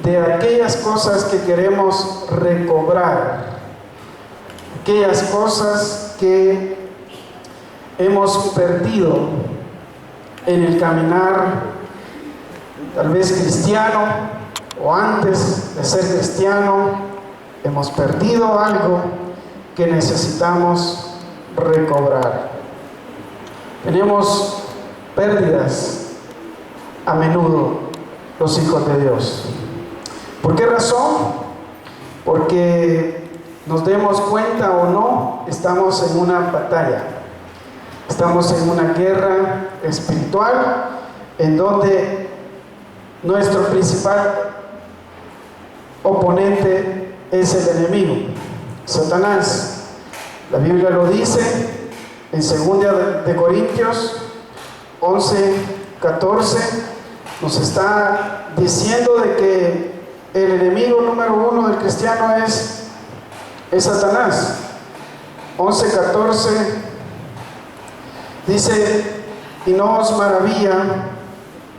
de aquellas cosas que queremos recobrar, aquellas cosas que hemos perdido en el caminar, tal vez cristiano, o antes de ser cristiano, hemos perdido algo que necesitamos recobrar. Tenemos pérdidas a menudo los hijos de Dios. ¿Por qué razón? Porque nos demos cuenta o no, estamos en una batalla. Estamos en una guerra espiritual en donde nuestro principal oponente es el enemigo, Satanás. La Biblia lo dice en 2 de Corintios 11:14, nos está diciendo de que el enemigo número uno del cristiano es Satanás. 11:14 dice: y no os maravilla,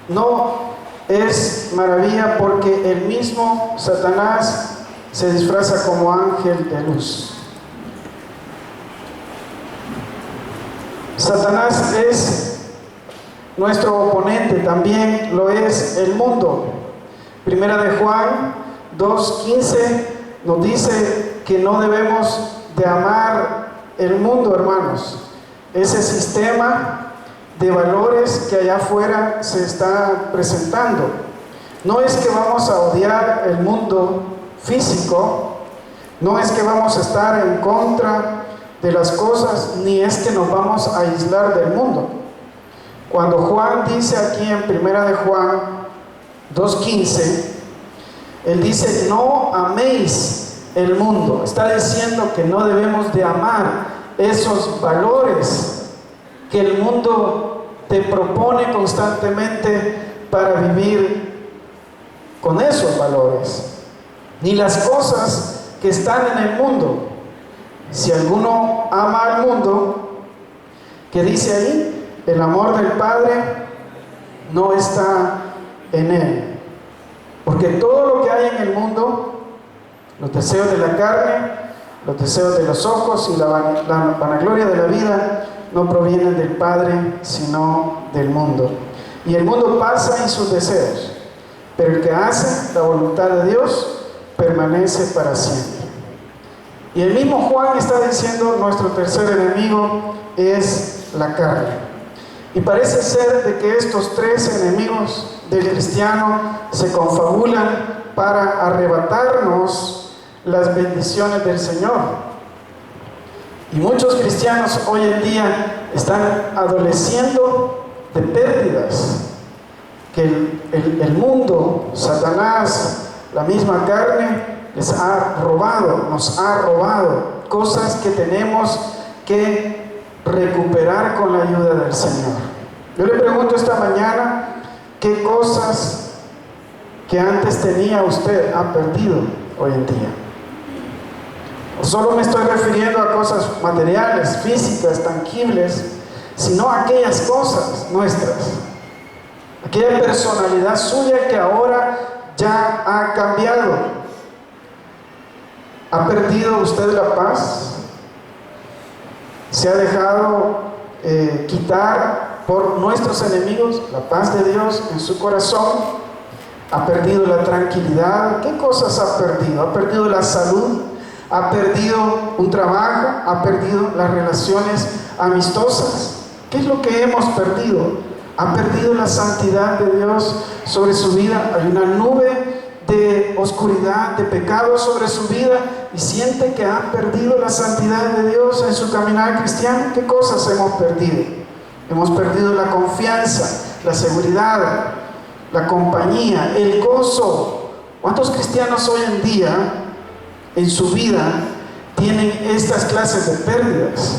no es maravilla, porque el mismo Satanás se disfraza como ángel de luz. Satanás es nuestro oponente, también lo es el mundo. Primera de Juan 2:15 nos dice que no debemos de amar el mundo, hermanos. Ese sistema de valores que allá afuera se está presentando. No es que vamos a odiar el mundo físico, no es que vamos a estar en contra de las cosas, ni es que nos vamos a aislar del mundo. Cuando Juan dice aquí en Primera de Juan 2:15, él dice: no améis el mundo. Está diciendo que no debemos de amar esos valores que el mundo te propone constantemente para vivir con esos valores, ni las cosas que están en el mundo. Si alguno ama al mundo, ¿qué dice ahí? El amor del Padre no está en él. Porque todo lo que hay en el mundo, los deseos de la carne, los deseos de los ojos y la vanagloria de la vida, no provienen del Padre, sino del mundo. Y el mundo pasa en sus deseos, pero el que hace la voluntad de Dios permanece para siempre. Y el mismo Juan está diciendo: nuestro tercer enemigo es la carne. Y parece ser de que estos tres enemigos del cristiano se confabulan para arrebatarnos las bendiciones del Señor. Y muchos cristianos hoy en día están adoleciendo de pérdidas que el mundo, Satanás, la misma carne, les ha robado, nos ha robado cosas que tenemos que recuperar con la ayuda del Señor. Yo le pregunto esta mañana: ¿qué cosas que antes tenía usted ha perdido hoy en día? No solo me estoy refiriendo a cosas materiales, físicas, tangibles, sino a aquellas cosas nuestras, aquella personalidad suya que ahora ya ha cambiado. ¿Ha perdido usted la paz? ¿Se ha dejado quitar por nuestros enemigos la paz de Dios en su corazón? ¿Ha perdido la tranquilidad? ¿Qué cosas ha perdido? ¿Ha perdido la salud? ¿Ha perdido un trabajo? ¿Ha perdido las relaciones amistosas? ¿Qué es lo que hemos perdido? ¿Ha perdido la santidad de Dios sobre su vida? Hay una nube de oscuridad, de pecado sobre su vida, y siente que ha perdido la santidad de Dios en su caminar cristiano. ¿Qué cosas hemos perdido? Hemos perdido la confianza, la seguridad, la compañía, el gozo. ¿Cuántos cristianos hoy en día en su vida tienen estas clases de pérdidas?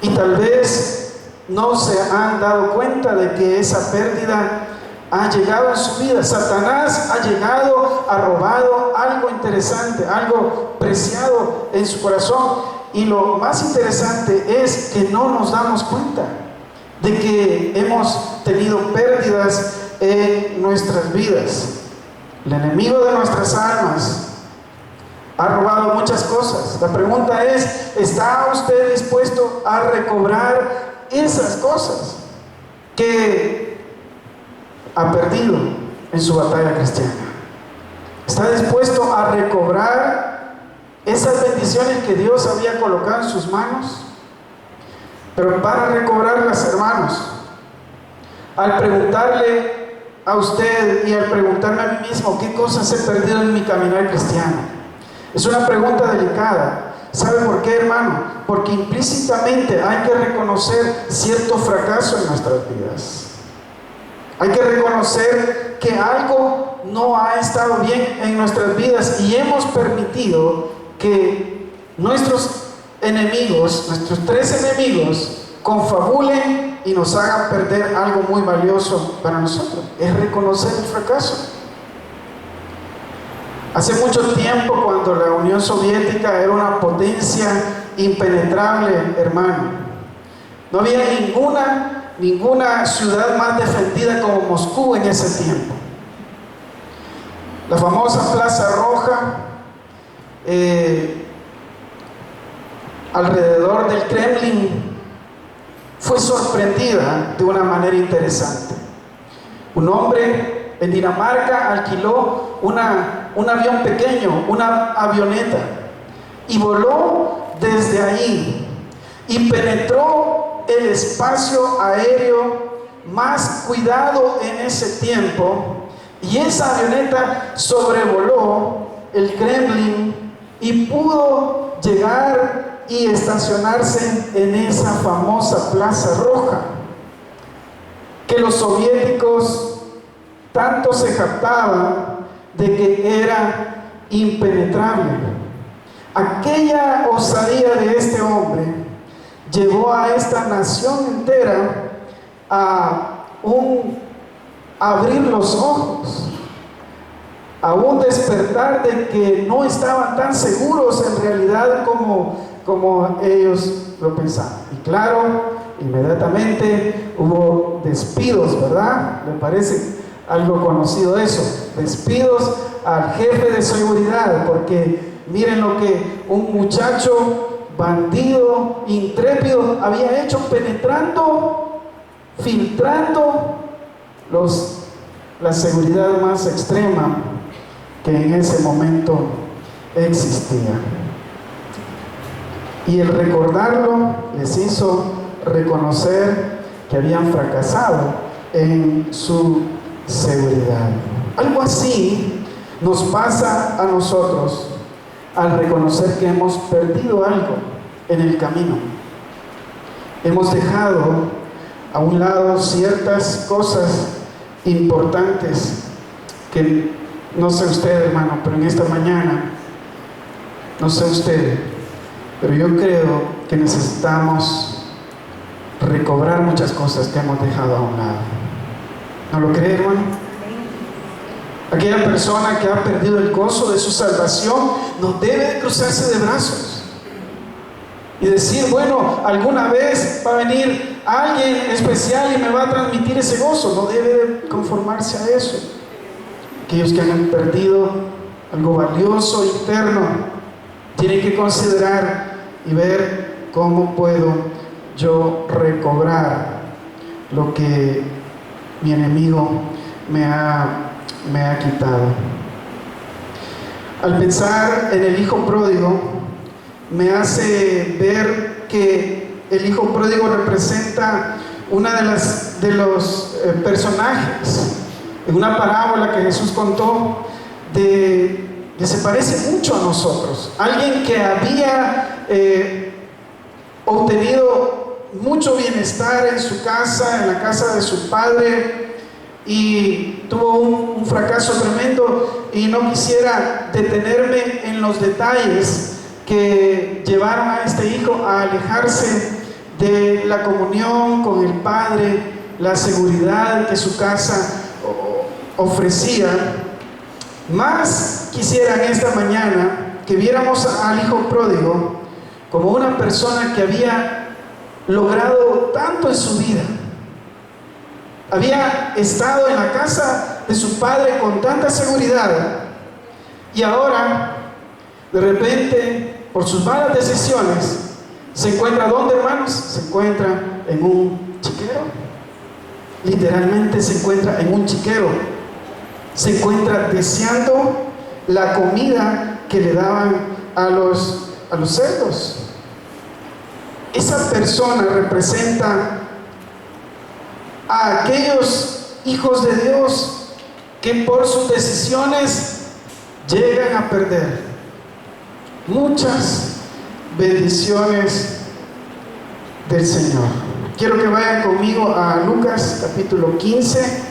Y tal vez no se han dado cuenta de que esa pérdida ha llegado en su vida. Satanás ha llegado, ha robado algo interesante, algo preciado en su corazón. Y lo más interesante es que no nos damos cuenta de que hemos tenido pérdidas en nuestras vidas. El enemigo de nuestras almas ha robado muchas cosas. La pregunta es, ¿está usted dispuesto a recobrar esas cosas que ha perdido en su batalla cristiana? ¿Está dispuesto a recobrar esas bendiciones que Dios había colocado en sus manos? Pero para recobrarlas, hermanos, al preguntarle a usted y al preguntarme a mí mismo qué cosas he perdido en mi caminar cristiano, es una pregunta delicada. ¿Sabe por qué, hermano? Porque implícitamente hay que reconocer cierto fracaso en nuestras vidas. Hay que reconocer que algo no ha estado bien en nuestras vidas y hemos permitido que nuestros enemigos, nuestros tres enemigos, confabulen y nos hagan perder algo muy valioso para nosotros. Es reconocer el fracaso. Hace mucho tiempo, cuando la Unión Soviética era una potencia impenetrable, hermano, no había ninguna ciudad más defendida como Moscú en ese tiempo. La famosa Plaza Roja, alrededor del Kremlin, fue sorprendida de una manera interesante. Un hombre en Dinamarca alquiló un avión pequeño, una avioneta, y voló desde ahí y penetró el espacio aéreo más cuidado en ese tiempo, y esa avioneta sobrevoló el Kremlin y pudo llegar y estacionarse en esa famosa Plaza Roja, que los soviéticos tanto se jactaban de que era impenetrable. Aquella osadía de este hombre llevó a esta nación entera a abrir los ojos, a un despertar de que no estaban tan seguros en realidad como ellos lo pensaban. Y claro, inmediatamente hubo despidos, ¿verdad? Me parece algo conocido eso, despidos al jefe de seguridad, porque miren lo que un muchacho bandido, intrépido, había hecho, penetrando, filtrando la seguridad más extrema que en ese momento existía. Y el recordarlo les hizo reconocer que habían fracasado en su seguridad. Algo así nos pasa a nosotros al reconocer que hemos perdido algo en el camino. Hemos dejado a un lado ciertas cosas importantes que, no sé usted, hermano, pero en esta mañana, no sé usted, pero yo creo que necesitamos recobrar muchas cosas que hemos dejado a un lado. ¿No lo cree, hermano? Aquella persona que ha perdido el gozo de su salvación no debe de cruzarse de brazos y decir, bueno, alguna vez va a venir alguien especial y me va a transmitir ese gozo. No debe de conformarse a eso. Aquellos que han perdido algo valioso, interno, tienen que considerar y ver cómo puedo yo recobrar lo que mi enemigo me ha quitado. Al pensar en el hijo pródigo, me hace ver que el hijo pródigo representa una de los personajes en una parábola que Jesús contó, que se parece mucho a nosotros. Alguien que había obtenido mucho bienestar en su casa, en la casa de su padre, y tuvo un fracaso tremendo, y no quisiera detenerme en los detalles que llevaron a este hijo a alejarse de la comunión con el Padre, la seguridad que su casa ofrecía. Más quisiera en esta mañana que viéramos al hijo pródigo como una persona que había logrado tanto en su vida. Había estado en la casa de su padre con tanta seguridad, y ahora, de repente, por sus malas decisiones, se encuentra, ¿dónde, hermanos? Se encuentra en un chiquero. Literalmente se encuentra en un chiquero. Se encuentra deseando la comida que le daban a los cerdos. Esa persona representa a aquellos hijos de Dios que por sus decisiones llegan a perder muchas bendiciones del Señor. Quiero que vayan conmigo a Lucas capítulo 15.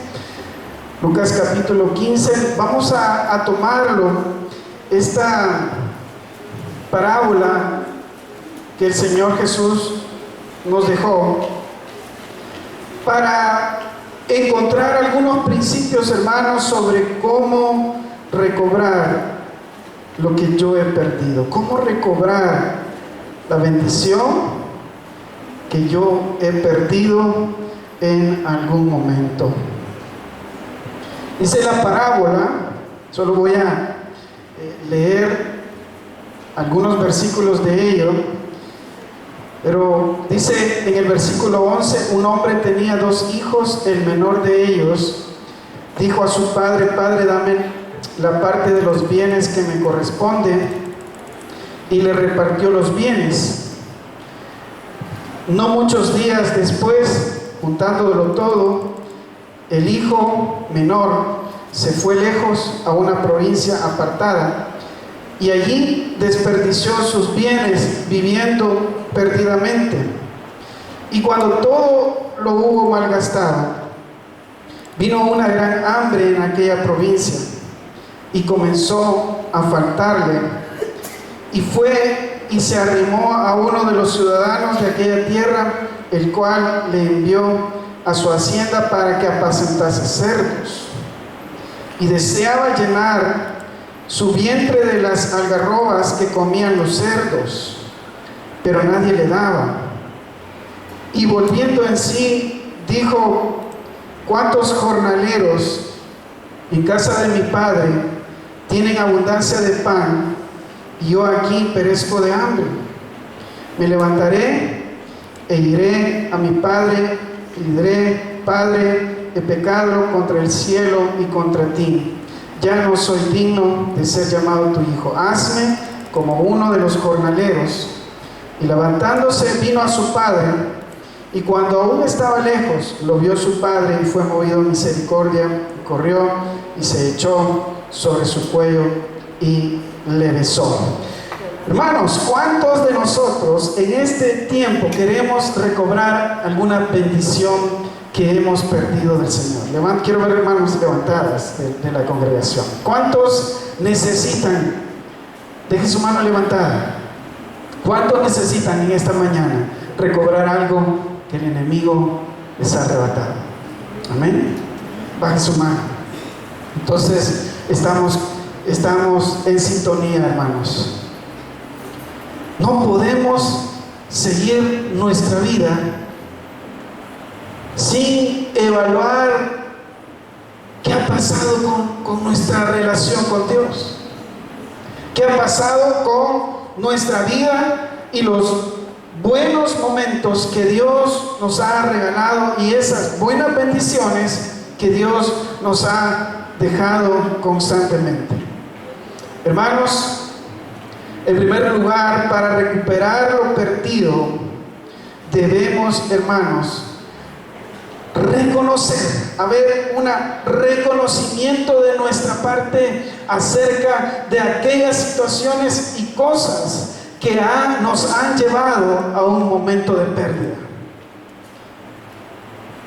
Lucas capítulo 15. Vamos a tomarlo, esta parábola que el Señor Jesús nos dejó, para encontrar algunos principios, hermanos, sobre cómo recobrar lo que yo he perdido, cómo recobrar la bendición que yo he perdido en algún momento. Dice la parábola, solo voy a leer algunos versículos de ello, pero dice en el versículo 11: un hombre tenía 2 hijos, el menor de ellos dijo a su padre: Padre, dame la parte de los bienes que me corresponde, y le repartió los bienes. No muchos días después, juntándolo todo, el hijo menor se fue lejos a una provincia apartada, y allí desperdició sus bienes viviendo perdidamente. Y cuando todo lo hubo malgastado, vino una gran hambre en aquella provincia, y comenzó a faltarle, y fue y se arrimó a uno de los ciudadanos de aquella tierra, el cual le envió a su hacienda para que apacentase cerdos, y deseaba llenar su vientre de las algarrobas que comían los cerdos, pero nadie le daba. Y volviendo en sí, dijo: ¿cuántos jornaleros en casa de mi padre tienen abundancia de pan, y yo aquí perezco de hambre? Me levantaré e iré a mi padre y le diré: Padre, he pecado contra el cielo y contra ti. Ya no soy digno de ser llamado tu hijo. Hazme como uno de los jornaleros. Y levantándose vino a su padre, y cuando aún estaba lejos, lo vio su padre y fue movido a misericordia, y corrió y se echó sobre su cuello y le besó. Hermanos, ¿cuántos de nosotros en este tiempo queremos recobrar alguna bendición que hemos perdido del Señor? Quiero ver hermanos levantadas de la congregación. ¿Cuántos necesitan? Deje su mano levantada. ¿Cuántos necesitan en esta mañana recobrar algo que el enemigo les ha arrebatado? Amén. Baje su mano. Entonces estamos en sintonía, hermanos. No podemos seguir nuestra vida sin evaluar qué ha pasado con nuestra relación con Dios, qué ha pasado con nuestra vida y los buenos momentos que Dios nos ha regalado y esas buenas bendiciones que Dios nos ha dejado constantemente. Hermanos, en primer lugar, para recuperar lo perdido, debemos, hermanos, reconocer, haber un reconocimiento de nuestra parte acerca de aquellas situaciones y cosas que nos han llevado a un momento de pérdida.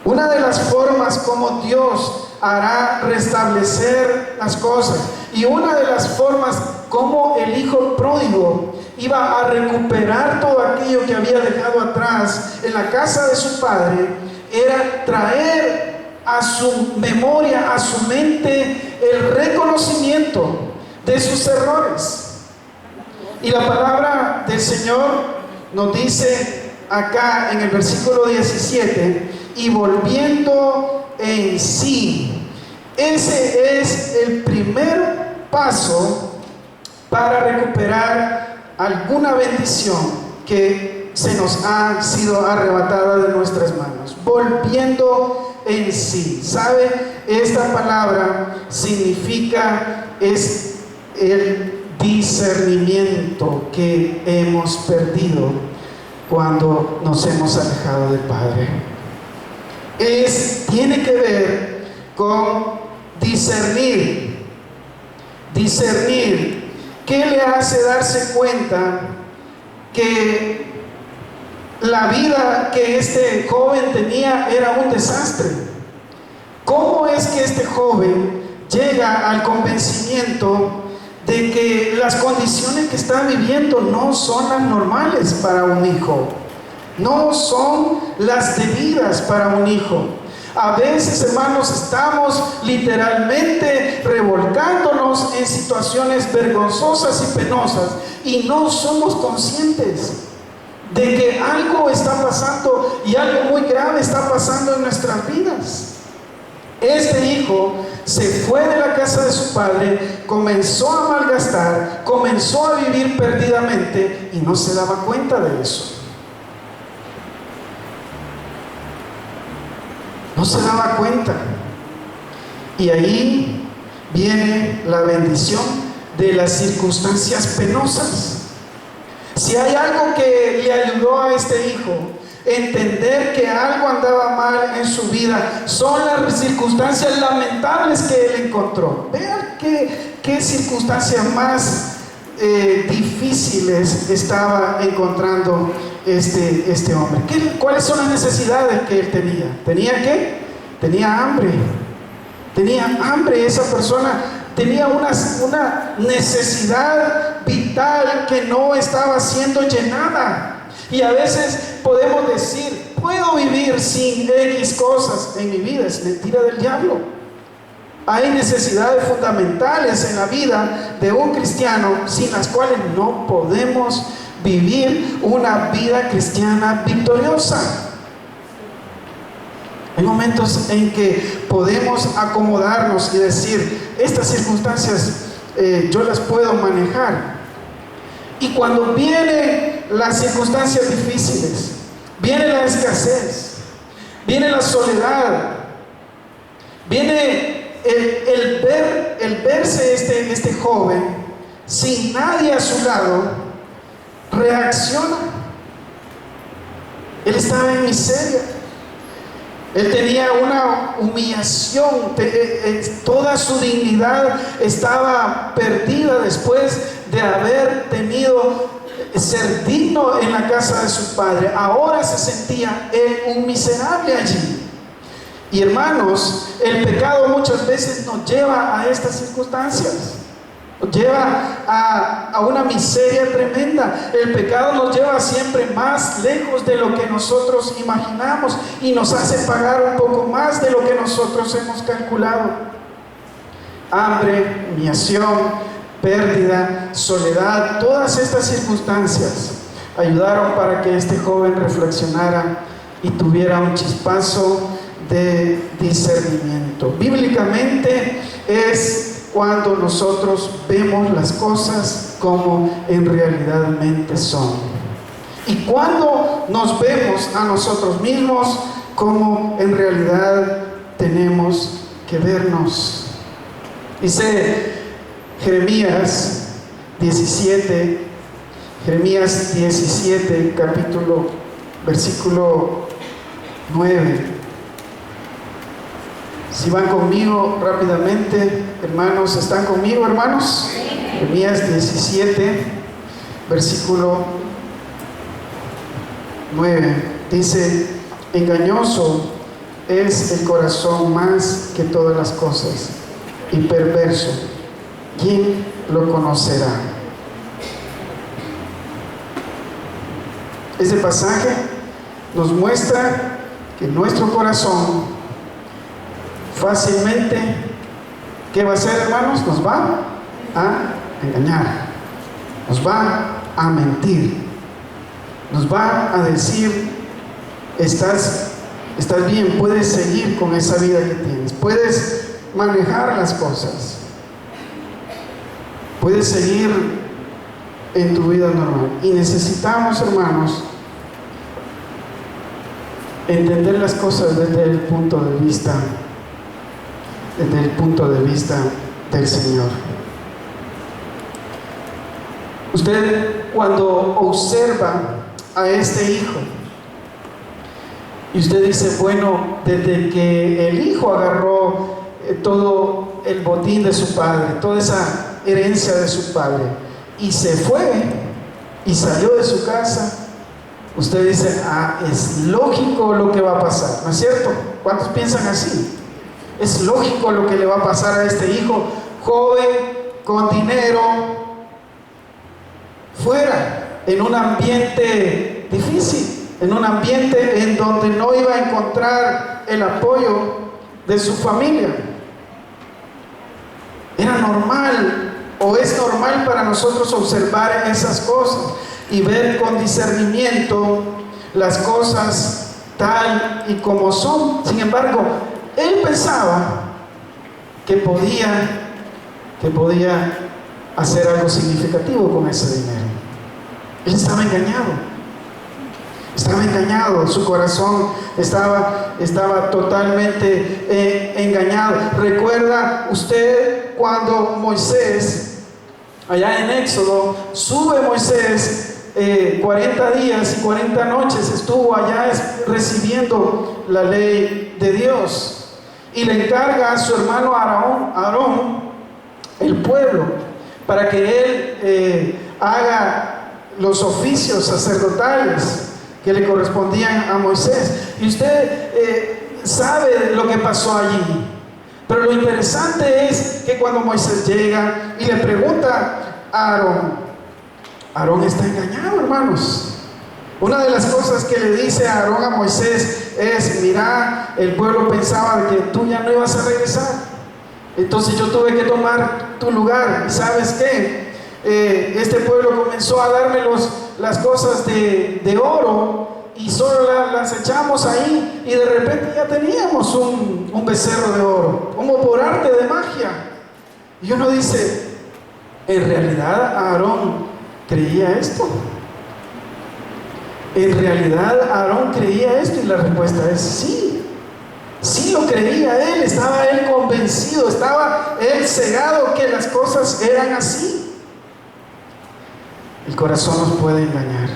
Una de las formas como Dios hará restablecer las cosas, y una de las formas como el hijo pródigo iba a recuperar todo aquello que había dejado atrás en la casa de su padre, era traer a su memoria, a su mente, el reconocimiento de sus errores. Y la palabra del Señor nos dice acá en el versículo 17: y volviendo en sí. Ese es el primer paso para recuperar alguna bendición que se nos ha sido arrebatada de nuestras manos. Volviendo en sí. ¿Sabe? Esta palabra significa es el discernimiento que hemos perdido cuando nos hemos alejado del Padre. Tiene que ver con discernir. ¿Qué le hace darse cuenta que la vida que este joven tenía era un desastre? ¿Cómo es que este joven llega al convencimiento de que las condiciones que está viviendo no son las normales para un hijo? No son las debidas para un hijo. A veces, hermanos, estamos literalmente revolcándonos en situaciones vergonzosas y penosas y no somos conscientes de que algo está pasando y algo muy grave está pasando en nuestras vidas. Este hijo se fue de la casa de su padre, comenzó a malgastar, comenzó a vivir perdidamente y no se daba cuenta de eso. No se daba cuenta. Y ahí viene la bendición de las circunstancias penosas. Si hay algo que le ayudó a este hijo entender que algo andaba mal en su vida, son las circunstancias lamentables que él encontró. Vean qué circunstancias más difíciles estaba encontrando este hombre. ¿Cuáles son las necesidades que él tenía? ¿Tenía qué? Tenía hambre. Tenía hambre. Esa persona tenía una necesidad vital que no estaba siendo llenada. Y a veces podemos decir, puedo vivir sin X cosas en mi vida. Es mentira del diablo. Hay necesidades fundamentales en la vida de un cristiano sin las cuales no podemos vivir una vida cristiana victoriosa. Hay momentos en que podemos acomodarnos y decir, estas circunstancias yo las puedo manejar. Y cuando vienen las circunstancias difíciles, viene la escasez, viene la soledad, viene el verse este joven sin nadie a su lado, reacciona. Él estaba en miseria. Él tenía una humillación, toda su dignidad estaba perdida después de haber tenido ser digno en la casa de su padre. Ahora se sentía él un miserable allí. Y hermanos, el pecado muchas veces nos lleva a estas circunstancias. Nos lleva a una miseria tremenda. El pecado nos lleva siempre más lejos de lo que nosotros imaginamos y nos hace pagar un poco más de lo que nosotros hemos calculado. Hambre, humillación, pérdida, soledad, todas estas circunstancias ayudaron para que este joven reflexionara y tuviera un chispazo de discernimiento. Bíblicamente es cuando nosotros vemos las cosas como en realmente son. Y cuando nos vemos a nosotros mismos como en realidad tenemos que vernos. Dice Jeremías 17, capítulo, versículo 9. Si van conmigo rápidamente, hermanos, ¿están conmigo, hermanos? Jeremías 17, versículo 9. Dice, engañoso es el corazón más que todas las cosas, y perverso. ¿Quién lo conocerá? Este pasaje nos muestra que nuestro corazón fácilmente, ¿qué va a hacer, hermanos? Nos va a engañar, nos va a mentir, nos va a decir, estás bien, puedes seguir con esa vida que tienes, puedes manejar las cosas. Puedes seguir en tu vida normal. Y necesitamos, hermanos, entender las cosas desde el punto de vista del Señor. Usted, cuando observa a este hijo y usted dice, bueno, desde que el hijo agarró todo el botín de su padre, toda esa herencia de su padre, y se fue y salió de su casa, usted dice, es lógico lo que va a pasar, ¿no es cierto? ¿Cuántos piensan así? Es lógico lo que le va a pasar a este hijo joven, con dinero, fuera, en un ambiente difícil, en un ambiente en donde no iba a encontrar el apoyo de su familia. Era normal, o es normal para nosotros observar esas cosas y ver con discernimiento las cosas tal y como son. Sin embargo, él pensaba que podía hacer algo significativo con ese dinero. Él estaba engañado, su corazón estaba totalmente engañado. ¿Recuerda usted cuando Moisés, allá en Éxodo, sube Moisés 40 días y 40 noches, estuvo allá recibiendo la ley de Dios, y le encarga a su hermano Aarón el pueblo para que él haga los oficios sacerdotales que le correspondían a Moisés? Y usted sabe lo que pasó allí. Pero lo interesante es que cuando Moisés llega y le pregunta a Aarón está engañado, hermanos. Una de las cosas que le dice Aarón a Moisés es, mira, el pueblo pensaba que tú ya no ibas a regresar, entonces yo tuve que tomar tu lugar. ¿Y sabes qué? Este pueblo comenzó a darme las cosas de oro, y solo las echamos ahí, y de repente ya teníamos un becerro de oro, como por arte de magia. Y uno dice, ¿en realidad Aarón creía esto? ¿En realidad Aarón creía esto? Y la respuesta es sí. Sí lo creía él, estaba él convencido, estaba él cegado que las cosas eran así. El corazón nos puede engañar.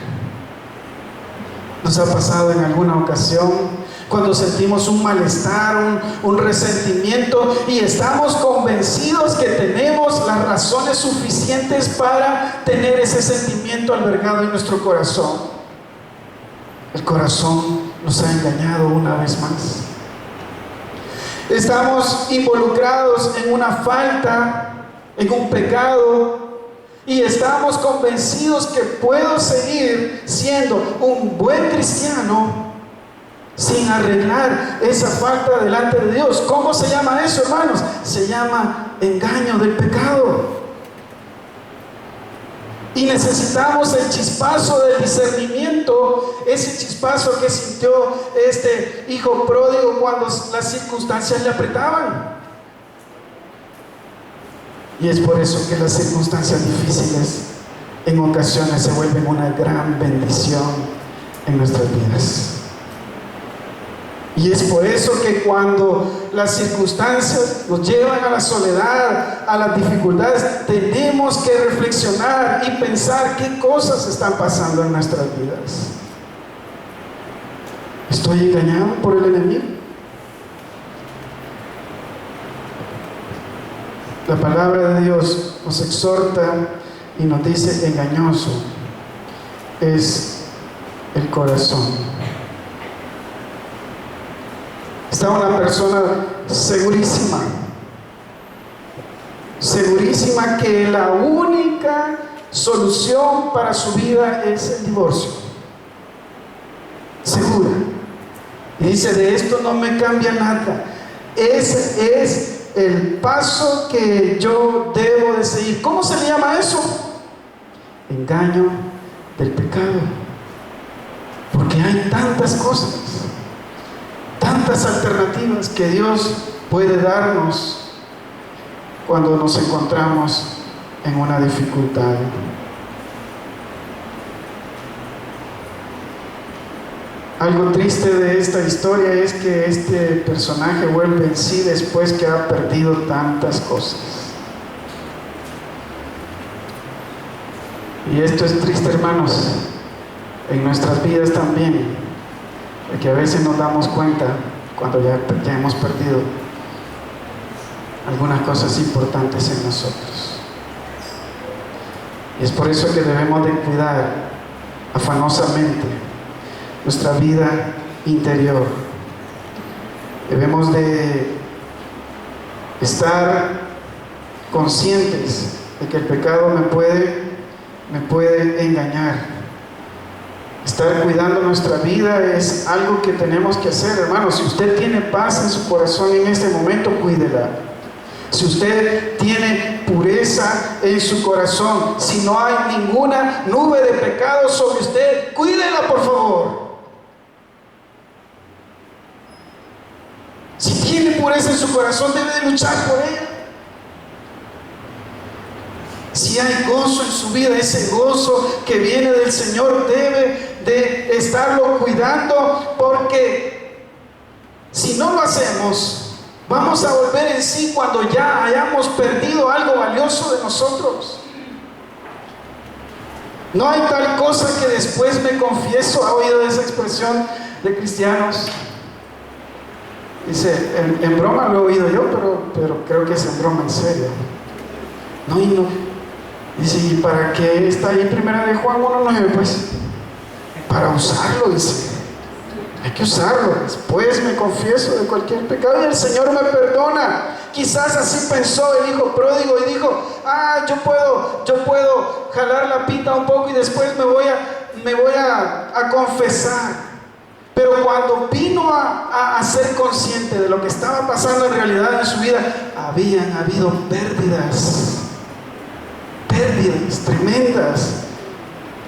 Nos ha pasado en alguna ocasión cuando sentimos un malestar, un resentimiento, y estamos convencidos que tenemos las razones suficientes para tener ese sentimiento albergado en nuestro corazón. El corazón nos ha engañado una vez más. Estamos involucrados en una falta, en un pecado, y estamos convencidos que puedo seguir siendo un buen cristiano sin arreglar esa falta delante de Dios. ¿Cómo se llama eso, hermanos? Se llama engaño del pecado. Y necesitamos el chispazo del discernimiento, ese chispazo que sintió este hijo pródigo cuando las circunstancias le apretaban. Y es por eso que las circunstancias difíciles en ocasiones se vuelven una gran bendición en nuestras vidas. Y es por eso que cuando las circunstancias nos llevan a la soledad, a las dificultades, tenemos que reflexionar y pensar qué cosas están pasando en nuestras vidas. ¿Estoy engañado por el enemigo? La palabra de Dios nos exhorta y nos dice, engañoso es el corazón. Está una persona segurísima que la única solución para su vida es el divorcio. Segura. Y dice, de esto no me cambia nada. Ese es el paso que yo debo de seguir. ¿Cómo se le llama eso? Engaño del pecado. Porque hay tantas cosas, tantas alternativas que Dios puede darnos cuando nos encontramos en una dificultad. Algo triste de esta historia es que este personaje vuelve en sí después que ha perdido tantas cosas. Y esto es triste, hermanos, en nuestras vidas también, porque a veces nos damos cuenta cuando ya hemos perdido algunas cosas importantes en nosotros. Y es por eso que debemos de cuidar afanosamente nuestra vida interior. Debemos de estar conscientes de que el pecado me puede engañar. Estar cuidando nuestra vida es algo que tenemos que hacer, hermanos. Si usted tiene paz en su corazón en este momento, cuídela. Si usted tiene pureza en su corazón, si no hay ninguna nube de pecado sobre usted, cuídela, por favor. Si tiene pureza en su corazón, debe de luchar por ella. Si hay gozo en su vida, ese gozo que viene del Señor debe de estarlo cuidando, porque si no lo hacemos, vamos a volver en sí cuando ya hayamos perdido algo valioso de nosotros. No hay tal cosa que después me confieso. ¿Ha oído esa expresión de cristianos? Dice, en broma lo he oído yo, pero creo que es en broma en serio. No. Dice, ¿y para qué está ahí Primera de Juan 1:9? Pues para usarlo, dice. Hay que usarlo. Después me confieso de cualquier pecado y el Señor me perdona. Quizás así pensó el hijo pródigo y dijo, yo puedo jalar la pita un poco y después me voy a confesar. Pero cuando vino a ser consciente de lo que estaba pasando en realidad en su vida, habían habido pérdidas tremendas.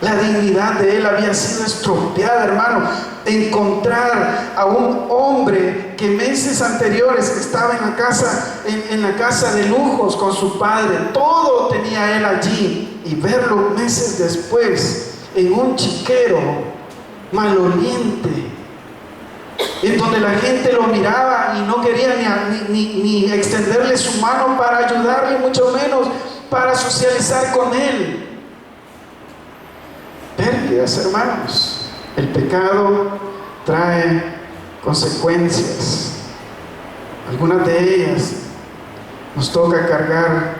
La dignidad de él había sido estropeada, hermano. Encontrar a un hombre que meses anteriores estaba en la casa de lujos con su padre, todo tenía él allí, y verlo meses después en un chiquero maloliente, en donde la gente lo miraba y no quería ni extenderle su mano para ayudarle, mucho menos para socializar con él. Pérdidas, hermanos. El pecado trae consecuencias. Algunas de ellas nos toca cargar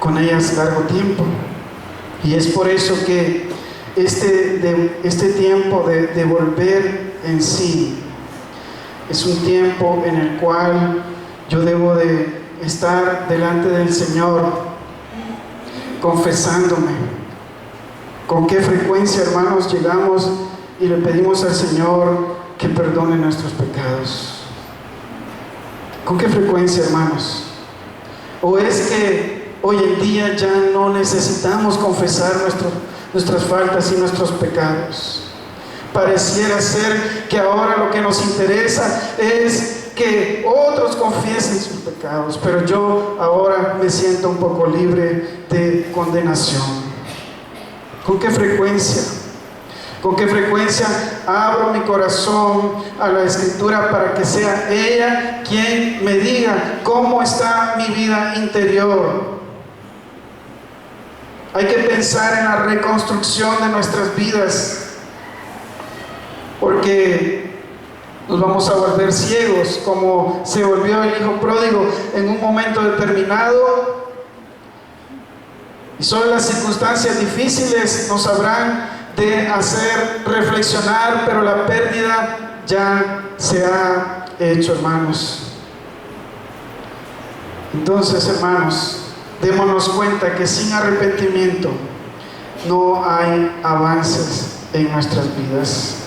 con ellas largo tiempo. Y es por eso que este tiempo de volver en sí es un tiempo en el cual yo debo de estar delante del Señor confesándome. ¿Con qué frecuencia, hermanos, llegamos y le pedimos al Señor que perdone nuestros pecados? ¿Con qué frecuencia, hermanos? ¿O es que hoy en día ya no necesitamos confesar nuestras faltas y nuestros pecados? Pareciera ser que ahora lo que nos interesa es que otros confiesen sus pecados, pero yo ahora me siento un poco libre de condenación. ¿Con qué frecuencia? ¿Con qué frecuencia abro mi corazón a la Escritura para que sea ella quien me diga cómo está mi vida interior? Hay que pensar en la reconstrucción de nuestras vidas, porque nos vamos a volver ciegos como se volvió el hijo pródigo en un momento determinado. Y solo las circunstancias difíciles nos habrán de hacer reflexionar, pero la pérdida ya se ha hecho, hermanos. Entonces, hermanos, démonos cuenta que sin arrepentimiento no hay avances en nuestras vidas.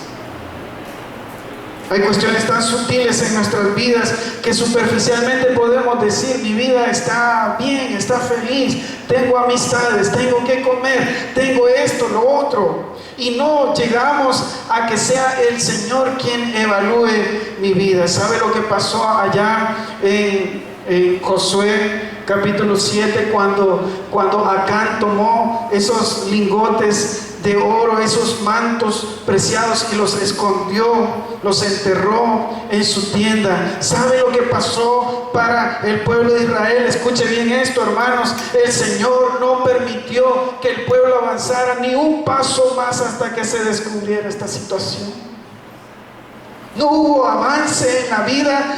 Hay cuestiones tan sutiles en nuestras vidas que superficialmente podemos decir, mi vida está bien, está feliz, tengo amistades, tengo que comer, tengo esto, lo otro. Y no llegamos a que sea el Señor quien evalúe mi vida. ¿Sabe lo que pasó allá en en Josué capítulo 7, cuando Acán tomó esos lingotes de oro, esos mantos preciados, y los escondió, los enterró en su tienda. ¿Sabe lo que pasó para el pueblo de Israel? Escuche bien esto, hermanos. El Señor no permitió que el pueblo avanzara ni un paso más hasta que se descubriera esta situación. No hubo avance en la vida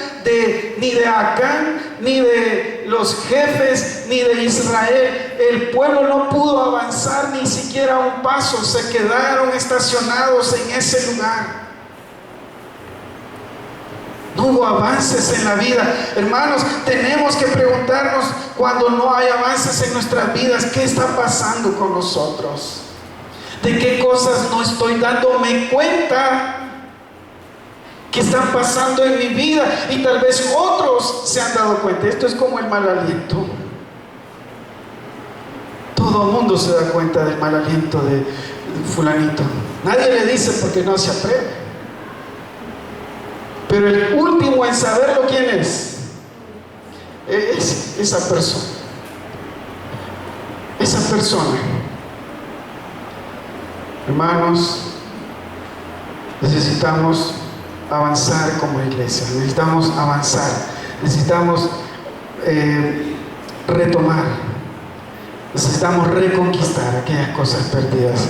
ni de Acán, ni de los jefes, ni de Israel. El pueblo no pudo avanzar ni siquiera un paso. Se quedaron estacionados en ese lugar. No hubo avances en la vida. Hermanos, tenemos que preguntarnos, cuando no hay avances en nuestras vidas, ¿qué está pasando con nosotros? ¿De qué cosas no estoy dándome cuenta que están pasando en mi vida? Y tal vez otros se han dado cuenta. Esto es como el mal aliento. Todo el mundo se da cuenta del mal aliento de fulanito. Nadie le dice porque no se atreve. Pero el último en saberlo, ¿quién es? Es esa persona. Esa persona. Hermanos, necesitamos avanzar como iglesia, necesitamos avanzar, necesitamos retomar, necesitamos reconquistar aquellas cosas perdidas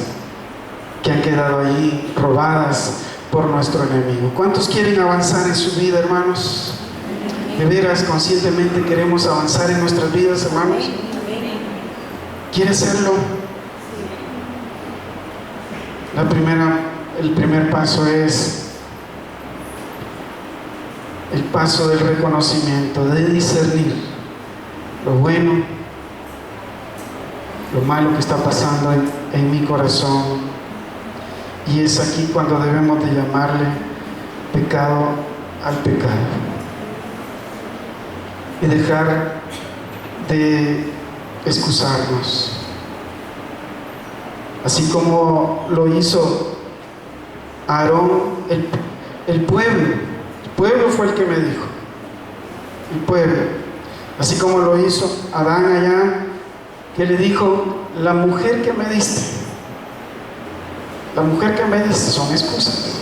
que han quedado ahí robadas por nuestro enemigo. ¿Cuántos quieren avanzar en su vida, hermanos? ¿De veras conscientemente queremos avanzar en nuestras vidas, hermanos? ¿Quiere hacerlo? El primer paso es el paso del reconocimiento, de discernir lo bueno, lo malo que está pasando en mi corazón. Y es aquí cuando debemos de llamarle pecado al pecado y dejar de excusarnos, así como lo hizo Aarón. El pueblo fue el que me dijo, el pueblo, así como lo hizo Adán allá, que le dijo: la mujer que me diste, son excusas.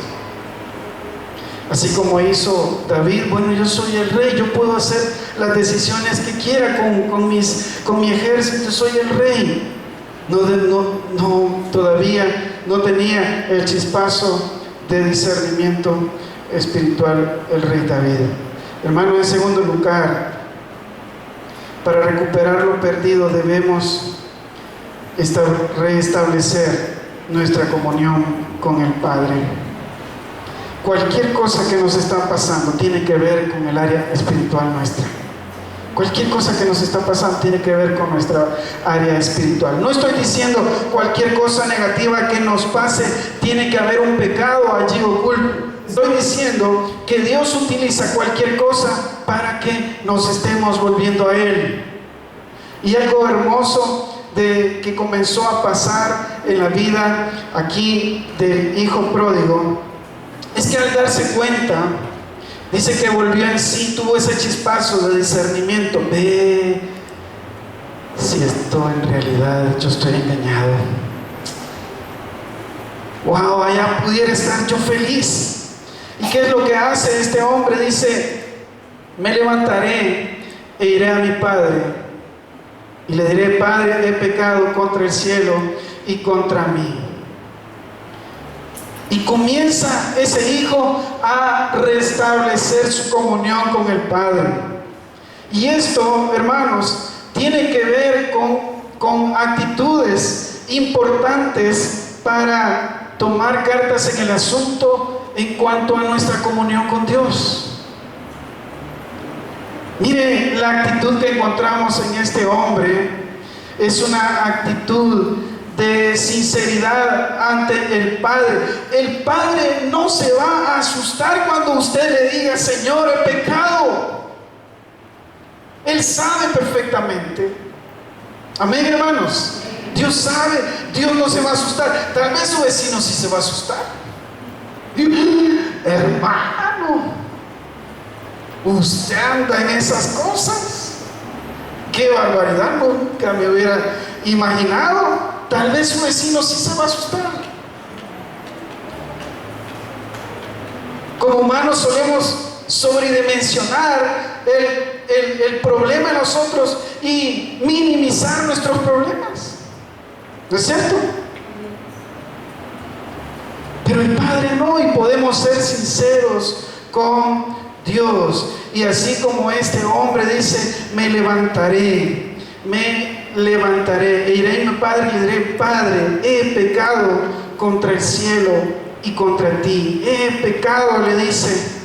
Así como hizo David: bueno, yo soy el rey, yo puedo hacer las decisiones que quiera con mi ejército, soy el rey. Todavía no tenía el chispazo de discernimiento espiritual el rey David. Hermano, en segundo lugar, para recuperar lo perdido debemos restablecer nuestra comunión con el Padre. Cualquier cosa que nos está pasando tiene que ver con el área espiritual nuestra. Cualquier cosa que nos está pasando tiene que ver con nuestra área espiritual. No estoy diciendo cualquier cosa negativa que nos pase tiene que haber un pecado allí oculto. Estoy diciendo que Dios utiliza cualquier cosa para que nos estemos volviendo a Él. Y algo hermoso que comenzó a pasar en la vida aquí del hijo pródigo es que al darse cuenta, dice que volvió en sí, tuvo ese chispazo de discernimiento. Ve si esto en realidad yo estoy engañado. Wow, allá pudiera estar yo feliz. ¿Y qué es lo que hace este hombre? Dice: me levantaré e iré a mi padre y le diré: Padre, he pecado contra el cielo y contra mí. Y comienza ese hijo a restablecer su comunión con el Padre. Y esto, hermanos, tiene que ver con actitudes importantes para tomar cartas en el asunto en cuanto a nuestra comunión con Dios. Mire, la actitud que encontramos en este hombre es una actitud de sinceridad ante el Padre. El Padre no se va a asustar cuando usted le diga: Señor, he pecado. Él sabe perfectamente. Amén, hermanos. Dios sabe, Dios no se va a asustar. Tal vez su vecino sí se va a asustar. Hermano, usted anda en esas cosas. ¡Qué barbaridad! Nunca me hubiera imaginado. Tal vez su vecino sí se va a asustar. Como humanos solemos sobredimensionar el problema de nosotros y minimizar nuestros problemas. ¿No es cierto? Pero el Padre no, y podemos ser sinceros con Dios. Y así como este hombre dice, me levantaré, e iré a mi Padre y le diré, Padre, he pecado contra el cielo y contra ti. He pecado, le dice.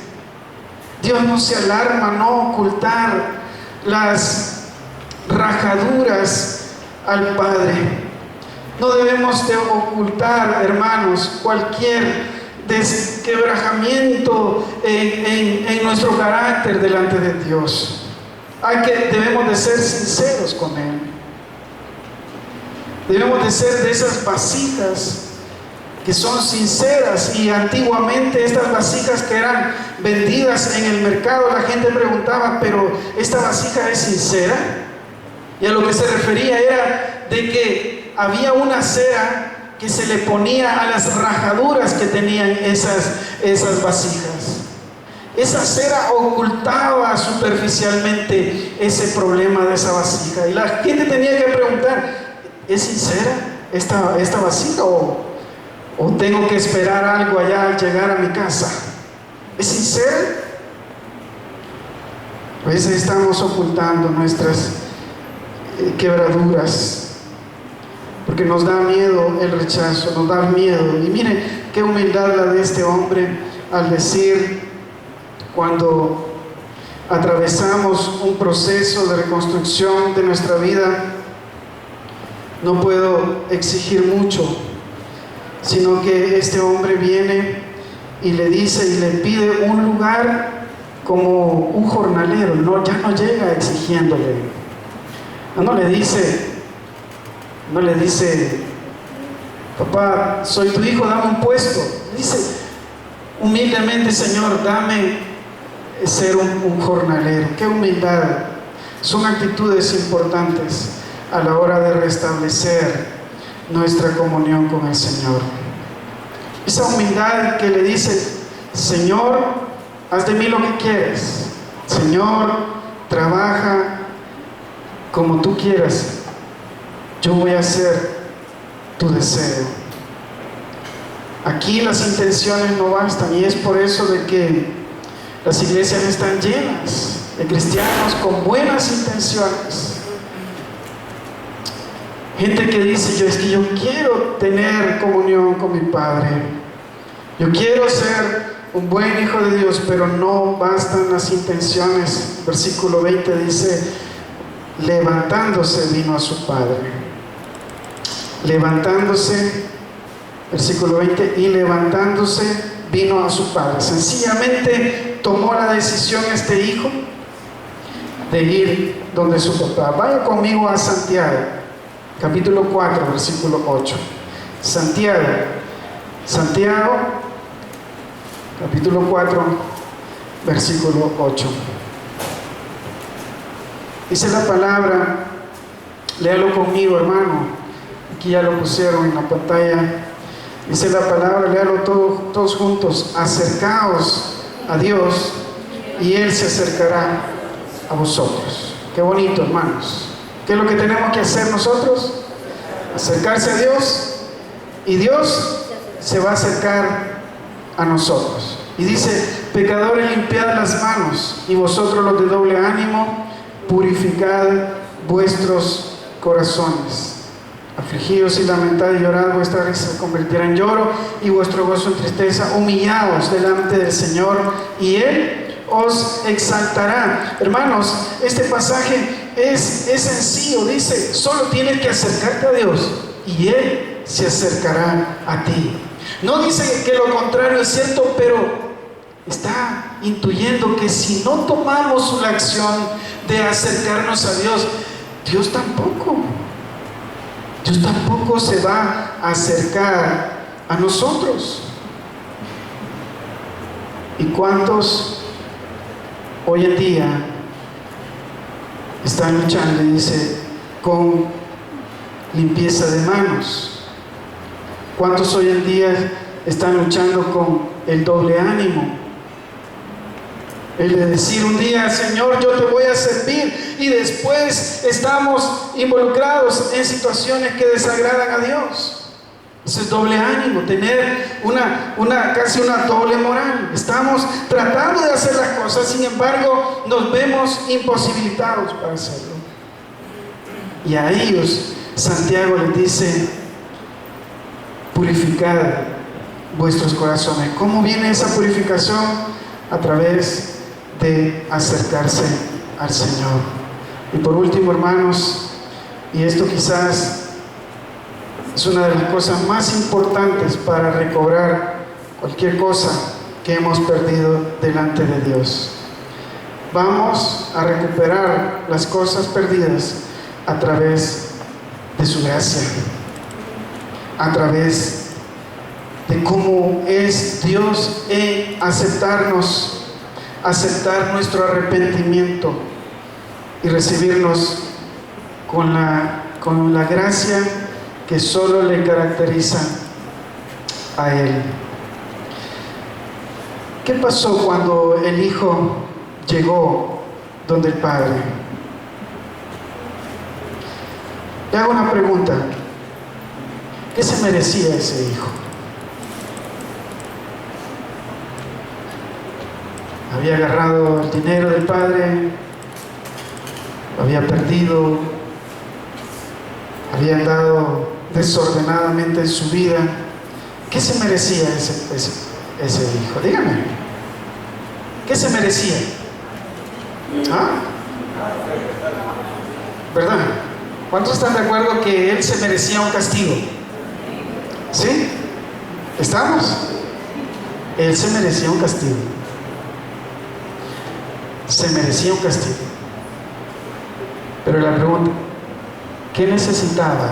Dios no se alarma, no ocultar las rajaduras al Padre. No debemos de ocultar, hermanos, cualquier desquebrajamiento en nuestro carácter delante de Dios. Debemos de ser sinceros con Él. Debemos de ser de esas vasijas que son sinceras. Y antiguamente estas vasijas que eran vendidas en el mercado, la gente preguntaba, pero ¿esta vasija es sincera? Y a lo que se refería era de que había una cera que se le ponía a las rajaduras que tenían esas vasijas. Esa cera ocultaba superficialmente ese problema de esa vasija. Y la gente tenía que preguntar, ¿es sincera esta vasija o tengo que esperar algo allá al llegar a mi casa? ¿Es sincera? A veces estamos ocultando nuestras quebraduras porque nos da miedo el rechazo, nos da miedo. Y miren qué humildad la de este hombre al decir, cuando atravesamos un proceso de reconstrucción de nuestra vida, no puedo exigir mucho, sino que este hombre viene y le dice y le pide un lugar como un jornalero. Ya no llega exigiéndole. No le dice, papá, soy tu hijo, dame un puesto. Dice humildemente, Señor, dame ser un jornalero. Qué humildad. Son actitudes importantes a la hora de restablecer nuestra comunión con el Señor. Esa humildad que le dice, Señor, haz de mí lo que quieres. Señor, trabaja como tú quieras. Yo voy a hacer tu deseo. Aquí las intenciones no bastan, y es por eso de que las iglesias están llenas de cristianos con buenas intenciones. Gente que dice, yo quiero tener comunión con mi Padre. Yo quiero ser un buen hijo de Dios, pero no bastan las intenciones. Versículo 20 dice, levantándose vino a su Padre. Levantándose, versículo 20, y levantándose vino a su Padre. Sencillamente tomó la decisión este hijo de ir donde su papá. Vaya conmigo a Santiago, capítulo 4, versículo 8. Santiago, capítulo 4, versículo 8. Dice la palabra, léalo conmigo, hermano. Aquí ya lo pusieron en la pantalla. Dice la palabra, léalo todos juntos. Acercaos a Dios y Él se acercará a vosotros. Qué bonito, hermanos. ¿Qué es lo que tenemos que hacer nosotros? Acercarse a Dios, y Dios se va a acercar a nosotros. Y dice, pecadores, limpiad las manos, y vosotros los de doble ánimo, purificad vuestros corazones. Afligidos y lamentad y llorad, vuestra risa se convertirá en lloro y vuestro gozo en tristeza. Humillaos delante del Señor y Él os exaltará. Hermanos, este pasaje es sencillo. Dice, solo tienes que acercarte a Dios y Él se acercará a ti. No dice que lo contrario es cierto, pero está intuyendo que si no tomamos la acción de acercarnos a Dios, Dios tampoco se va a acercar a nosotros. ¿Y cuántos hoy en día están luchando, dice, con limpieza de manos. ¿Cuántos hoy en día están luchando con el doble ánimo? El de decir un día, Señor, yo te voy a servir, y después estamos involucrados en situaciones que desagradan a Dios. Eso es doble ánimo, tener casi una doble moral. Estamos tratando de hacer las cosas, sin embargo, nos vemos imposibilitados para hacerlo. Y a ellos, Santiago les dice, purificad vuestros corazones. ¿Cómo viene esa purificación? A través de acercarse al Señor. Y por último, hermanos, y esto quizás es una de las cosas más importantes para recobrar cualquier cosa que hemos perdido delante de Dios. Vamos a recuperar las cosas perdidas a través de su gracia, a través de cómo es Dios en aceptarnos, aceptar nuestro arrepentimiento y recibirnos con la gracia que solo le caracteriza a Él. ¿Qué pasó cuando el Hijo llegó donde el Padre? Le hago una pregunta. ¿Qué se merecía ese Hijo? Había agarrado el dinero del Padre, lo había perdido, había andado desordenadamente en su vida. ¿Qué se merecía ese hijo? Dígame, ¿qué se merecía? ¿Ah? ¿Verdad? ¿Cuántos están de acuerdo que él se merecía un castigo? ¿Sí? ¿Estamos? Él se merecía un castigo. Se merecía un castigo. Pero la pregunta, ¿qué necesitaba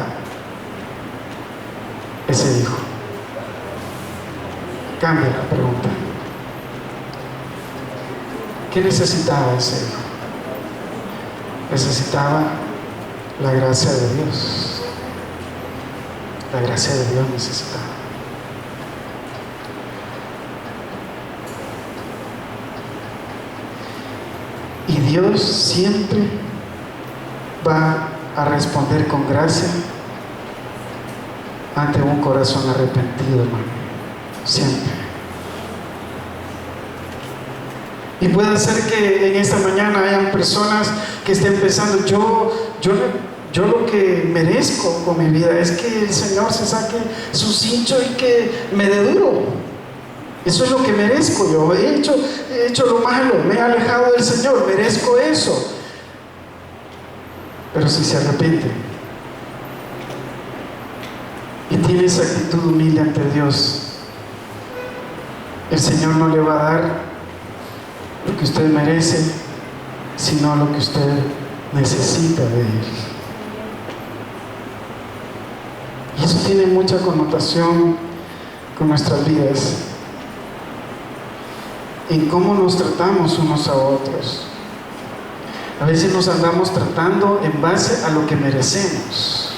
ese hijo? Cambia la pregunta. ¿Qué necesitaba ese hijo? Necesitaba la gracia de Dios. La gracia de Dios necesitaba. Y Dios siempre va a responder con gracia ante un corazón arrepentido, hermano. Siempre. Y puede ser que en esta mañana hayan personas que estén pensando, yo lo que merezco con mi vida es que el Señor se saque su cincho y que me dé duro. Eso es lo que merezco yo. He hecho lo malo, me he alejado del Señor, merezco eso. Pero si se arrepiente y tiene esa actitud humilde ante Dios, el Señor no le va a dar lo que usted merece, sino lo que usted necesita de Él. Y eso tiene mucha connotación con nuestras vidas, en cómo nos tratamos unos a otros. A veces nos andamos tratando en base a lo que merecemos,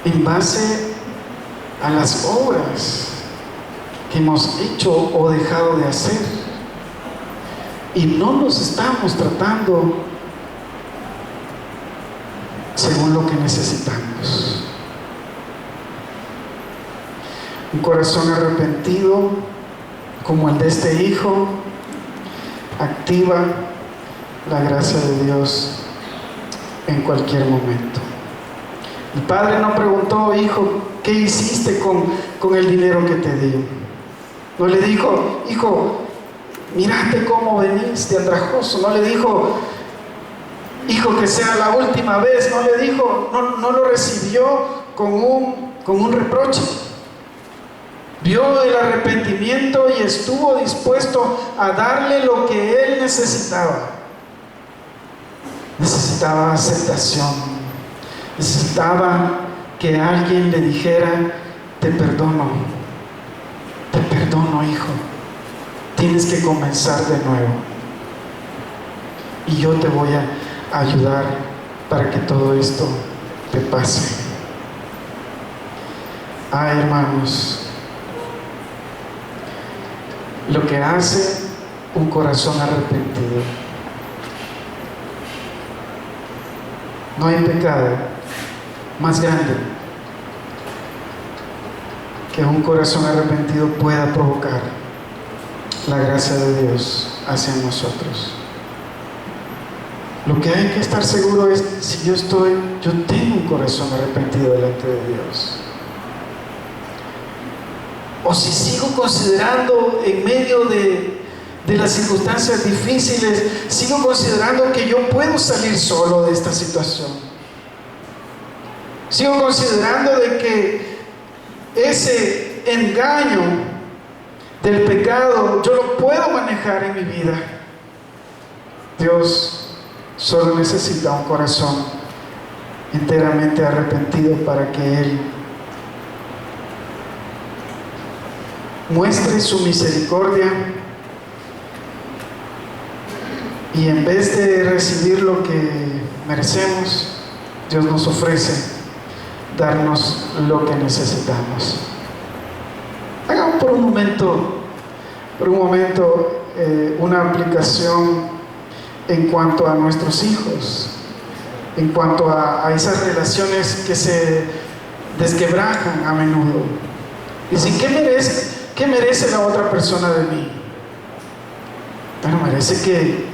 en base a las obras que hemos hecho o dejado de hacer, y no nos estamos tratando según lo que necesitamos. Un corazón arrepentido como el de este hijo activa la gracia de Dios en cualquier momento. El padre no preguntó, hijo, ¿qué hiciste con el dinero que te di? No le dijo, hijo, mírate cómo venís de andrajoso. No le dijo, hijo, que sea la última vez. No le dijo, no lo recibió con un reproche. Vio el arrepentimiento y estuvo dispuesto a darle lo que él necesitaba. Necesitaba aceptación. Necesitaba que alguien le dijera, te perdono, hijo. tienes que comenzar de nuevo. Y yo te voy a ayudar para que todo esto te pase. Ay, hermanos, lo que hace un corazón arrepentido. No hay pecado más grande que un corazón arrepentido pueda provocar la gracia de Dios hacia nosotros. Lo que hay que estar seguro es, si yo tengo un corazón arrepentido delante de Dios. O si sigo considerando en medio de las circunstancias difíciles, sigo considerando que yo puedo salir solo de esta situación. Sigo considerando de que ese engaño del pecado yo lo puedo manejar en mi vida. Dios solo necesita un corazón enteramente arrepentido para que Él muestre su misericordia y en vez de recibir lo que merecemos, Dios nos ofrece darnos lo que necesitamos. Hagamos por un momento una aplicación en cuanto a nuestros hijos, en cuanto a esas relaciones que se desquebrajan a menudo. Dicen, ¿qué merece la otra persona de mí? Bueno, merece que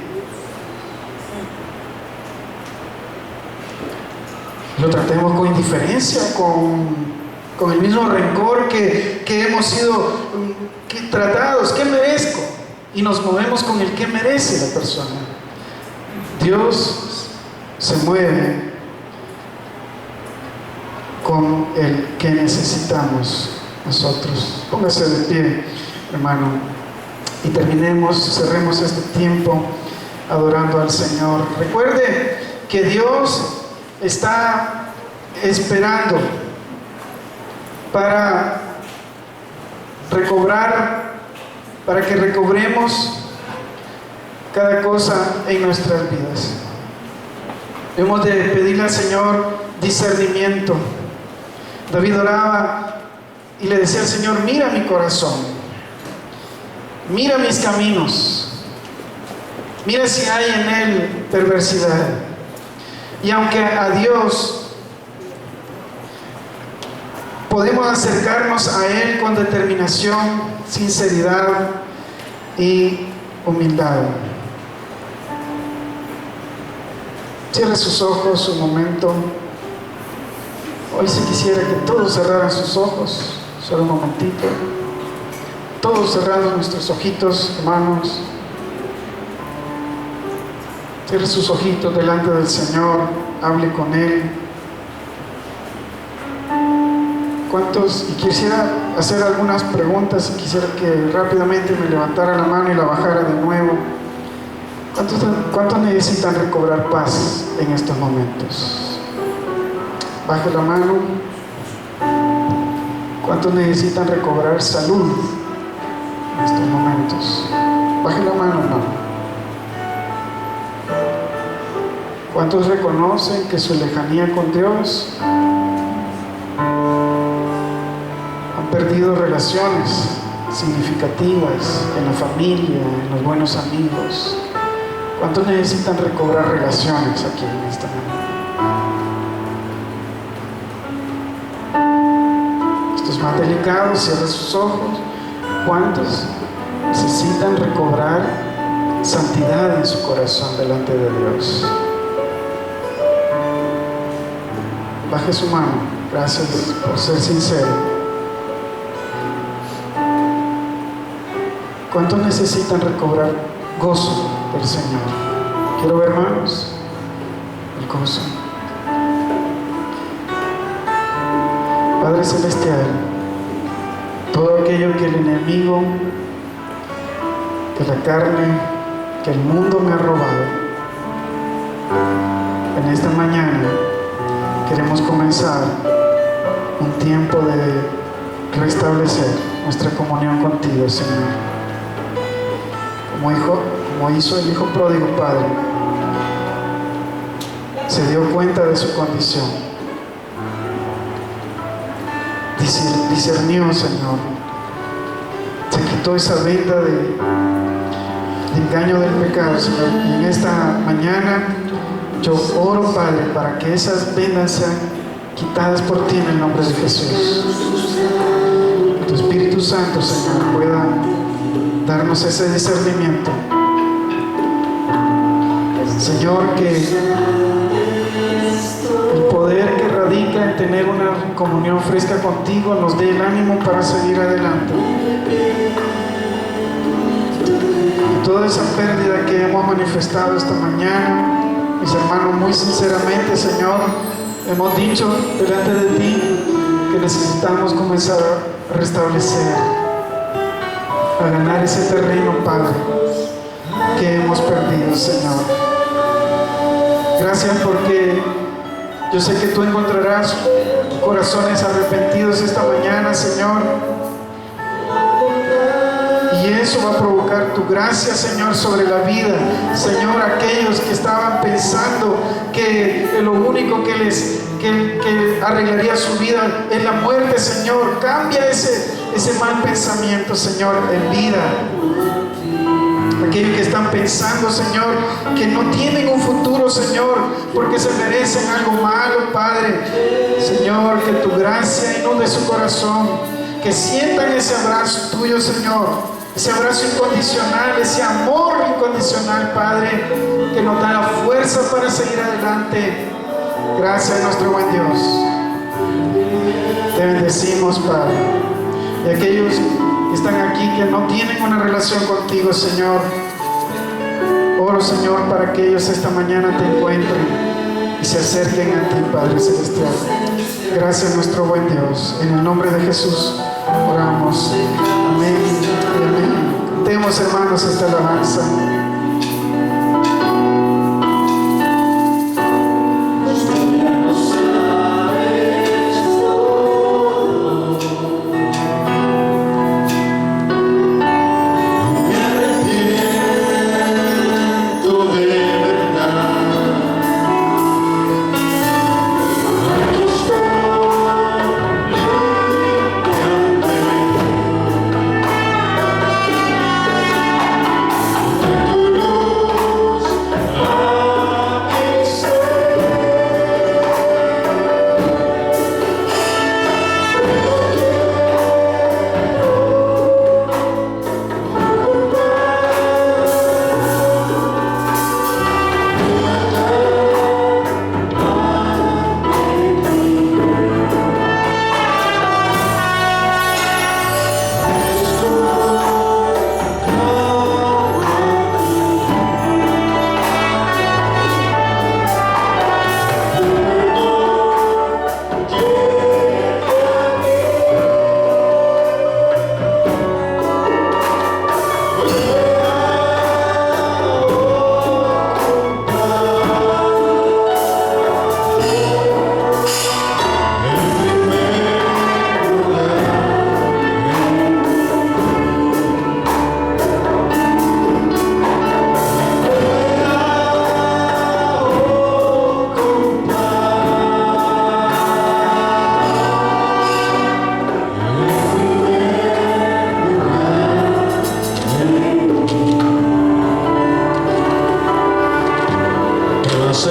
lo tratemos con indiferencia, con el mismo rencor que hemos sido tratados. ¿Qué merezco? Y nos movemos con el que merece la persona. Dios se mueve con el que necesitamos nosotros. Póngase de pie, hermano, y cerremos este tiempo adorando al Señor. Recuerde que Dios está esperando para que recobremos cada cosa en nuestras vidas. Debemos de pedirle al Señor discernimiento. David oraba y le decía al Señor, mira mi corazón, mira mis caminos, mira si hay en él perversidad. Y aunque a Dios podemos acercarnos a Él con determinación, sinceridad y humildad. Cierre sus ojos un momento. Hoy sí quisiera que todos cerraran sus ojos, solo un momentito. Todos cerrando nuestros ojitos, hermanos. Cierre sus ojitos delante del Señor, hable con Él. ¿Cuántos? Y quisiera hacer algunas preguntas y quisiera que rápidamente me levantara la mano y la bajara de nuevo. ¿Cuántos necesitan recobrar paz en estos momentos? Baje la mano. ¿Cuántos necesitan recobrar salud en estos momentos? Baje la mano, hermano. ¿Cuántos reconocen que su lejanía con Dios han perdido relaciones significativas en la familia, en los buenos amigos? ¿Cuántos necesitan recobrar relaciones aquí en esta mañana? Esto es más delicado, cierre sus ojos. ¿Cuántos necesitan recobrar santidad en su corazón delante de Dios? Baje su mano. Gracias por ser sincero. ¿Cuántos necesitan recobrar gozo del Señor? Quiero ver manos. El gozo. Padre Celestial, todo aquello que el enemigo, que la carne, que el mundo me ha robado, en esta mañana queremos comenzar un tiempo de restablecer nuestra comunión contigo, Señor. como hizo el hijo pródigo, Padre. Se dio cuenta de su condición. Discernió, Señor. Se quitó esa venda de engaño del pecado, Señor. Y en esta mañana yo oro, Padre, para que esas vendas sean quitadas por ti en el nombre de Jesús. Que tu Espíritu Santo, Señor, pueda darnos ese discernimiento. Señor, que el poder que radica en tener una comunión fresca contigo nos dé el ánimo para seguir adelante. Toda esa pérdida que hemos manifestado esta mañana, mis hermanos, muy sinceramente, Señor, hemos dicho delante de ti que necesitamos comenzar a restablecer, a ganar ese terreno, Padre, que hemos perdido, Señor. Gracias porque yo sé que tú encontrarás corazones arrepentidos esta mañana, Señor. Y eso va a provocar tu gracia, Señor, sobre la vida. Señor, aquellos que estaban pensando que lo único que arreglaría su vida es la muerte, Señor, cambia ese mal pensamiento, Señor, en vida. Aquellos que están pensando, Señor, que no tienen un futuro, Señor, porque se merecen algo malo, Padre. Señor, que tu gracia inunde su corazón, que sientan ese abrazo tuyo, Señor. Ese abrazo incondicional, ese amor incondicional, Padre, que nos da la fuerza para seguir adelante. Gracias, nuestro buen Dios. Te bendecimos, Padre. Y aquellos que están aquí que no tienen una relación contigo, Señor, oro, Señor, para que ellos esta mañana te encuentren y se acerquen a ti, Padre Celestial. Gracias, nuestro buen Dios. En el nombre de Jesús oramos. Amén y amén. Cantemos, hermanos, esta alabanza.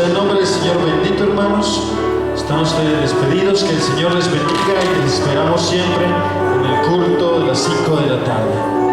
En nombre del Señor bendito, hermanos, estamos despedidos. Que el Señor les bendiga y les esperamos siempre en el culto de las 5 de la tarde.